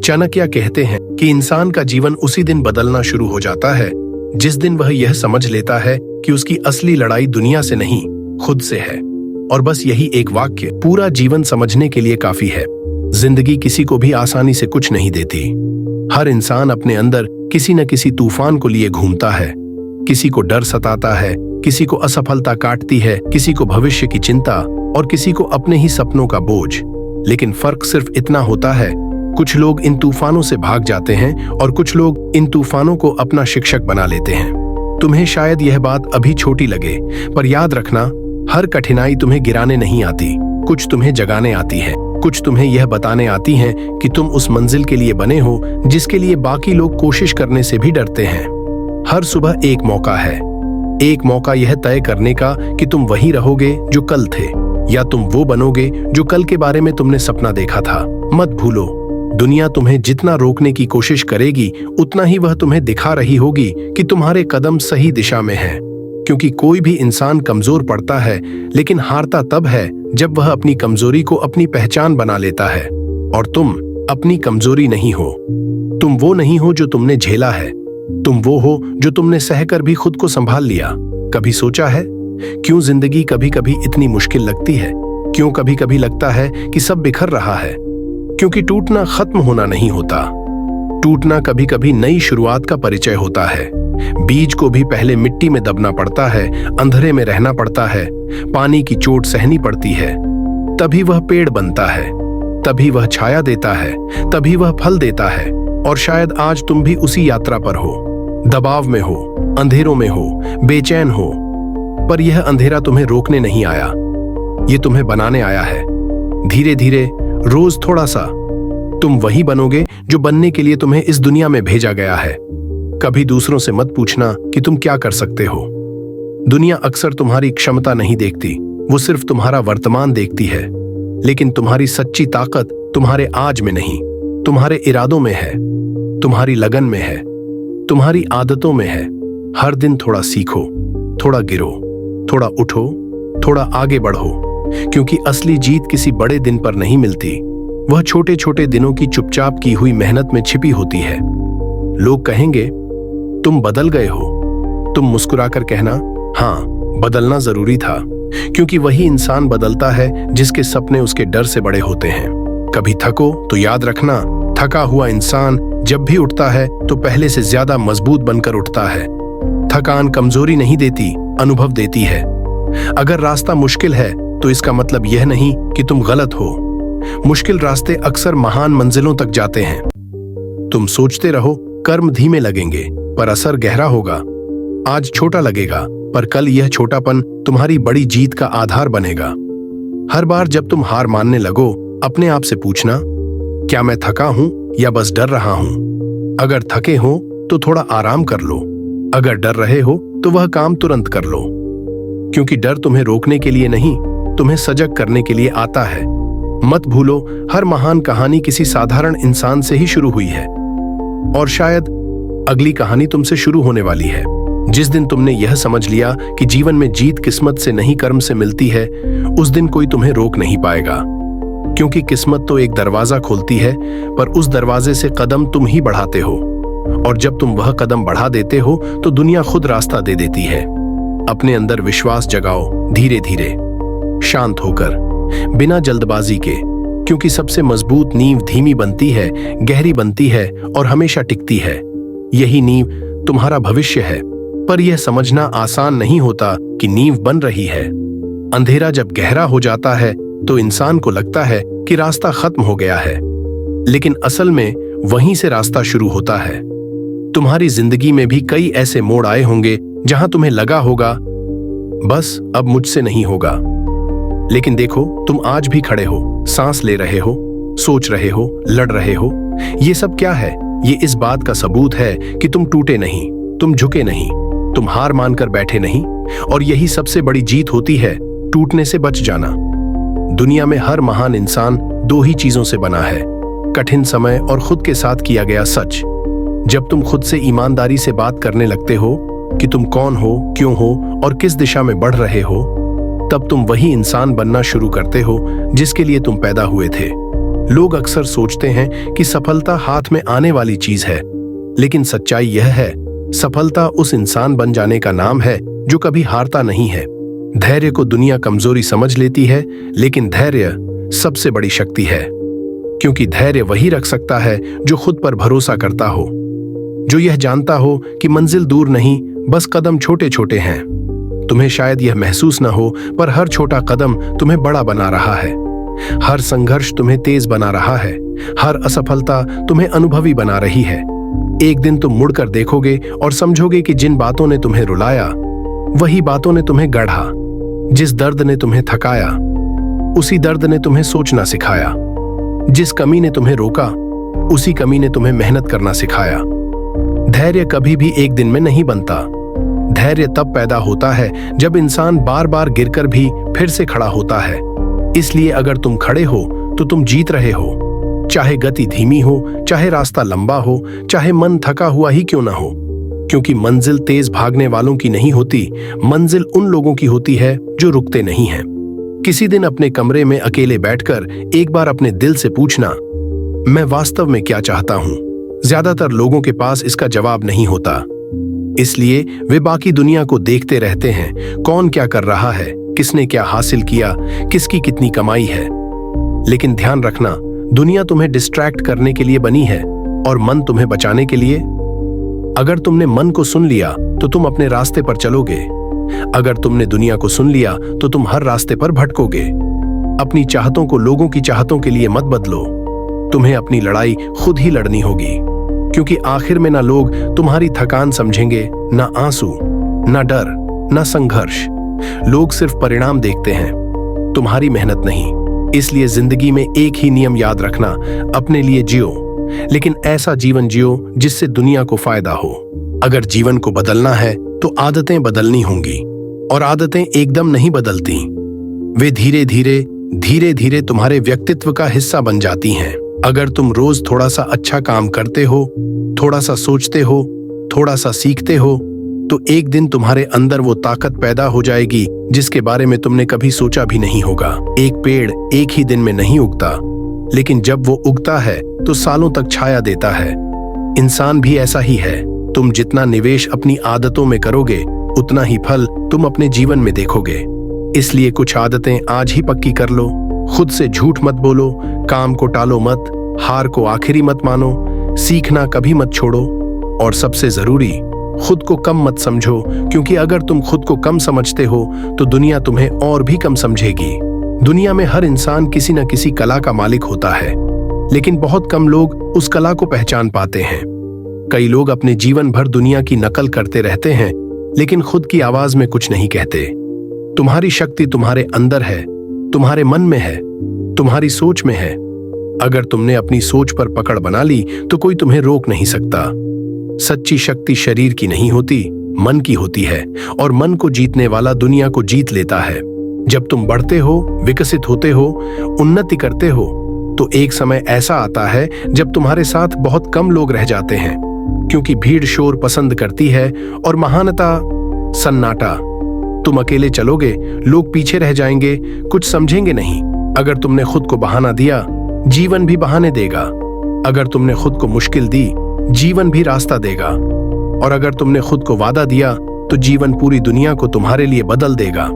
चाणक्य कहते हैं कि इंसान का जीवन उसी दिन बदलना शुरू हो जाता है जिस दिन वह यह समझ लेता है कि उसकी असली लड़ाई दुनिया से नहीं, खुद से है। और बस यही एक वाक्य पूरा जीवन समझने के लिए काफी है। जिंदगी किसी को भी आसानी से कुछ नहीं देती। हर इंसान अपने अंदर किसी न किसी तूफान को लिए घूमता है। किसी को डर सताता है, किसी को असफलता काटती है, किसी को भविष्य की चिंता और किसी को अपने ही सपनों का बोझ। लेकिन फर्क सिर्फ इतना होता है, कुछ लोग इन तूफानों से भाग जाते हैं और कुछ लोग इन तूफानों को अपना शिक्षक बना लेते हैं। तुम्हें शायद यह बात अभी छोटी लगे, पर याद रखना, हर कठिनाई तुम्हें गिराने नहीं आती, कुछ तुम्हें जगाने आती है। कुछ तुम्हें यह बताने आती हैं कि तुम उस मंजिल के लिए बने हो जिसके लिए बाकी लोग कोशिश करने से भी डरते हैं। हर सुबह एक मौका है, एक मौका यह तय करने का कि तुम वही रहोगे जो कल थे या तुम वो बनोगे जो कल के बारे में तुमने सपना देखा था। मत भूलो, दुनिया तुम्हें जितना रोकने की कोशिश करेगी उतना ही वह तुम्हें दिखा रही होगी कि तुम्हारे कदम सही दिशा में हैं। क्योंकि कोई भी इंसान कमजोर पड़ता है, लेकिन हारता तब है जब वह अपनी कमजोरी को अपनी पहचान बना लेता है। और तुम अपनी कमजोरी नहीं हो। तुम वो नहीं हो जो तुमने झेला है, तुम वो हो जो तुमने सहकर भी खुद को संभाल लिया। कभी सोचा है क्यों जिंदगी कभी कभी इतनी मुश्किल लगती है? क्यों कभी कभी लगता है कि सब बिखर रहा है? क्योंकि टूटना खत्म होना नहीं होता। टूटना कभी कभी नई शुरुआत का परिचय होता है। बीज को भी पहले मिट्टी में दबना पड़ता है, अंधेरे में रहना पड़ता है, पानी की चोट सहनी पड़ती है, तभी वह पेड़ बनता है, तभी वह छाया देता है, तभी वह फल देता है। और शायद आज तुम भी उसी यात्रा पर हो, दबाव में हो, अंधेरों में हो, बेचैन हो। पर यह अंधेरा तुम्हें रोकने नहीं आया, ये तुम्हें बनाने आया है। धीरे धीरे, रोज थोड़ा सा, तुम वही बनोगे जो बनने के लिए तुम्हें इस दुनिया में भेजा गया है। कभी दूसरों से मत पूछना कि तुम क्या कर सकते हो। दुनिया अक्सर तुम्हारी क्षमता नहीं देखती, वो सिर्फ तुम्हारा वर्तमान देखती है। लेकिन तुम्हारी सच्ची ताकत तुम्हारे आज में नहीं, तुम्हारे इरादों में है, तुम्हारी लगन में है, तुम्हारी आदतों में है। हर दिन थोड़ा सीखो, थोड़ा गिरो, थोड़ा उठो, थोड़ा आगे बढ़ो। क्योंकि असली जीत किसी बड़े दिन पर नहीं मिलती, वह छोटे छोटे दिनों की चुपचाप की हुई मेहनत में छिपी होती है। लोग कहेंगे तुम बदल गए हो, तुम मुस्कुराकर कहना हाँ, बदलना जरूरी था। क्योंकि वही इंसान बदलता है जिसके सपने उसके डर से बड़े होते हैं। कभी थको तो याद रखना, थका हुआ इंसान जब भी उठता है तो पहले से ज्यादा मजबूत बनकर उठता है। थकान कमजोरी नहीं देती, अनुभव देती है। अगर रास्ता मुश्किल है तो इसका मतलब यह नहीं कि तुम गलत हो। मुश्किल रास्ते अक्सर महान मंजिलों तक जाते हैं। तुम सोचते रहो कर्म धीमे लगेंगे पर असर गहरा होगा। आज छोटा लगेगा पर कल यह छोटापन तुम्हारी बड़ी जीत का आधार बनेगा। हर बार जब तुम हार मानने लगो, अपने आप से पूछना, क्या मैं थका हूं या बस डर रहा हूं? अगर थके हो तो थोड़ा आराम कर लो, अगर डर रहे हो तो वह काम तुरंत कर लो। क्योंकि डर तुम्हें रोकने के लिए नहीं, तुम्हें सजग करने के लिए आता है। मत भूलो, हर महान कहानी किसी साधारण इंसान से ही शुरू हुई है। और शायद अगली कहानी तुमसे शुरू होने वाली है। जिस दिन तुमने यह समझ लिया कि जीवन में जीत किस्मत से नहीं कर्म से मिलती है, उस दिन कोई तुम्हें रोक नहीं पाएगा। क्योंकि किस्मत तो एक दरवाजा खोलती है, पर उस दरवाजे से कदम तुम ही बढ़ाते हो। और जब तुम वह कदम बढ़ा देते हो तो दुनिया खुद रास्ता दे देती है। अपने अंदर विश्वास जगाओ, धीरे धीरे, शांत होकर, बिना जल्दबाजी के। क्योंकि सबसे मजबूत नींव धीमी बनती है, गहरी बनती है और हमेशा टिकती है। यही नींव तुम्हारा भविष्य है। पर यह समझना आसान नहीं होता कि नींव बन रही है। अंधेरा जब गहरा हो जाता है तो इंसान को लगता है कि रास्ता खत्म हो गया है, लेकिन असल में वहीं से रास्ता शुरू होता है। तुम्हारी जिंदगी में भी कई ऐसे मोड़ आए होंगे जहां तुम्हें लगा होगा बस अब मुझसे नहीं होगा। लेकिन देखो, तुम आज भी खड़े हो, सांस ले रहे हो, सोच रहे हो, लड़ रहे हो। ये सब क्या है? ये इस बात का सबूत है कि तुम टूटे नहीं, तुम झुके नहीं, तुम हार मानकर बैठे नहीं। और यही सबसे बड़ी जीत होती है, टूटने से बच जाना। दुनिया में हर महान इंसान दो ही चीजों से बना है, कठिन समय और खुद के साथ किया गया सच। जब तुम खुद से ईमानदारी से बात करने लगते हो कि तुम कौन हो, क्यों हो और किस दिशा में बढ़ रहे हो, तब तुम वही इंसान बनना शुरू करते हो जिसके लिए तुम पैदा हुए थे। लोग अक्सर सोचते हैं कि सफलता हाथ में आने वाली चीज है, लेकिन सच्चाई यह है, सफलता उस इंसान बन जाने का नाम है जो कभी हारता नहीं है। धैर्य को दुनिया कमजोरी समझ लेती है, लेकिन धैर्य सबसे बड़ी शक्ति है, क्योंकि धैर्य वही रख सकता है जो खुद पर भरोसा करता हो, जो यह जानता हो कि मंजिल दूर नहीं, बस कदम छोटे छोटे हैं। तुम्हें शायद यह महसूस न हो, पर हर छोटा कदम तुम्हें बड़ा बना रहा है। हर संघर्ष तुम्हें तेज बना रहा है, हर असफलता तुम्हें अनुभवी बना रही है। एक दिन तुम मुड़कर देखोगे और समझोगे कि जिन बातों ने तुम्हें रुलाया, वही बातों ने तुम्हें गढ़ा। जिस दर्द ने तुम्हें थकाया, उसी दर्द ने तुम्हें सोचना सिखाया। जिस कमी ने तुम्हें रोका, उसी कमी ने तुम्हें मेहनत करना सिखाया। धैर्य कभी भी एक दिन में नहीं बनता। धैर्य तब पैदा होता है जब इंसान बार बार गिरकर भी फिर से खड़ा होता है। इसलिए अगर तुम खड़े हो तो तुम जीत रहे हो, चाहे गति धीमी हो, चाहे रास्ता लंबा हो, चाहे मन थका हुआ ही क्यों ना हो। क्योंकि मंजिल तेज भागने वालों की नहीं होती, मंजिल उन लोगों की होती है जो रुकते नहीं हैं। किसी दिन अपने कमरे में अकेले बैठकर एक बार अपने दिल से पूछना, मैं वास्तव में क्या चाहता हूं। ज्यादातर लोगों के पास इसका जवाब नहीं होता, इसलिए वे बाकी दुनिया को देखते रहते हैं, कौन क्या कर रहा है, किसने क्या हासिल किया, किसकी कितनी कमाई है। लेकिन ध्यान रखना, दुनिया तुम्हें डिस्ट्रैक्ट करने के लिए बनी है और मन तुम्हें बचाने के लिए। अगर तुमने मन को सुन लिया तो तुम अपने रास्ते पर चलोगे, अगर तुमने दुनिया को सुन लिया तो तुम हर रास्ते पर भटकोगे। अपनी चाहतों को लोगों की चाहतों के लिए मत बदलो, तुम्हें अपनी लड़ाई खुद ही लड़नी होगी। क्योंकि आखिर में ना लोग तुम्हारी थकान समझेंगे, ना आंसू, ना डर, ना संघर्ष। लोग सिर्फ परिणाम देखते हैं, तुम्हारी मेहनत नहीं। इसलिए जिंदगी में एक ही नियम याद रखना, अपने लिए जियो, लेकिन ऐसा जीवन जियो जिससे दुनिया को फायदा हो। अगर जीवन को बदलना है तो आदतें बदलनी होंगी, और आदतें एकदम नहीं बदलती, वे धीरे धीरे तुम्हारे व्यक्तित्व का हिस्सा बन जाती हैं। अगर तुम रोज थोड़ा सा अच्छा काम करते हो, थोड़ा सा सोचते हो, थोड़ा सा सीखते हो, तो एक दिन तुम्हारे अंदर वो ताकत पैदा हो जाएगी जिसके बारे में तुमने कभी सोचा भी नहीं होगा। एक पेड़ एक ही दिन में नहीं उगता, लेकिन जब वो उगता है तो सालों तक छाया देता है। इंसान भी ऐसा ही है, तुम जितना निवेश अपनी आदतों में करोगे, उतना ही फल तुम अपने जीवन में देखोगे। इसलिए कुछ आदतें आज ही पक्की कर लो। खुद से झूठ मत बोलो, काम को टालो मत, हार को आखिरी मत मानो, सीखना कभी मत छोड़ो, और सबसे जरूरी, खुद को कम मत समझो, क्योंकि अगर तुम खुद को कम समझते हो तो दुनिया तुम्हें और भी कम समझेगी। दुनिया में हर इंसान किसी न किसी कला का मालिक होता है, लेकिन बहुत कम लोग उस कला को पहचान पाते हैं। कई लोग अपने जीवन भर दुनिया की नकल करते रहते हैं, लेकिन खुद की आवाज में कुछ नहीं कहते। तुम्हारी शक्ति तुम्हारे अंदर है, तुम्हारे मन में है, तुम्हारी सोच में है। अगर तुमने अपनी सोच पर पकड़ बना ली तो कोई तुम्हें रोक नहीं सकता। सच्ची शक्ति शरीर की नहीं होती, मन की होती है, और मन को जीतने वाला दुनिया को जीत लेता है। जब तुम बढ़ते हो, विकसित होते हो, उन्नति करते हो, तो एक समय ऐसा आता है जब तुम्हारे साथ बहुत कम लोग रह जाते हैं, क्योंकि भीड़ शोर पसंद करती है और महानता सन्नाटा। तुम अकेले चलोगे, लोग पीछे रह जाएंगे, कुछ समझेंगे नहीं। अगर तुमने खुद को बहाना दिया, जीवन भी बहाने देगा। अगर तुमने खुद को मुश्किल दी, जीवन भी रास्ता देगा। और अगर तुमने खुद को वादा दिया, तो जीवन पूरी दुनिया को तुम्हारे लिए बदल देगा।